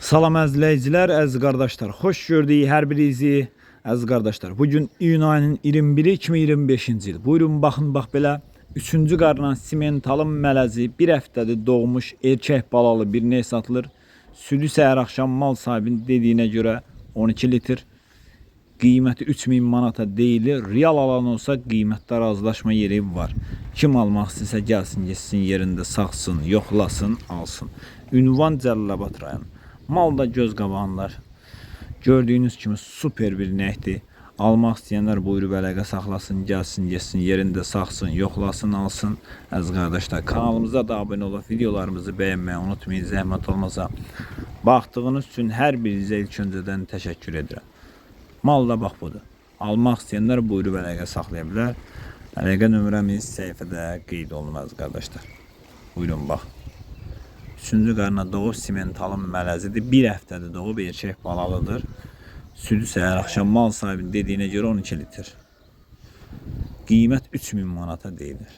Salam əzləyicilər, əziz qardaşlar. Xoş gördük hər birinizi, əziz qardaşlar. Bugün iyun ayının 21-i 2025-ci il. Buyurun baxın, bax belə 3-cü qarnan simentalın mələzi bir həftədir doğmuş erkək balalı bir ney satılır. Südü səhər axşam mal sahibinin dediyinə görə 12 litr. Qiyməti 3000 manata deyilir. Real alan olsa qiymətdə razılaşma yeri var. Kim almaq istəsə gəlsin, getsin yerində saxsın, yoxlasın, alsın. Ünvan Cəlilabad rayon. Mal da göz qabağınlar. Gördüyünüz kimi super bir nəkdir. Almaq istəyənlər buyurub əlaqə saxlasın, gəlsin, getsin, yerində saxsın, yoxlasın, alsın. Əziz qardaşlar, kanalımıza da abunə olub, videolarımızı bəyənməyi unutmayın, zəhmət olmasa. Baxdığınız üçün hər birinizə ilk öncədən təşəkkür edirəm. Mal da bax budur. Almaq istəyənlər buyurub əlaqə saxlaya bilər. Əlaqə nömrəmiz səhifədə qeyd olunmaz qardaşlar. Buyurun bax. 3-cü qarna doğub simentalın mələzidir. Bir həftədir doğub erkək balalıdır. Südü səhər axşam mal sahibinin dediyinə görə 12 litr. Qiymət 3000 manata deyilir.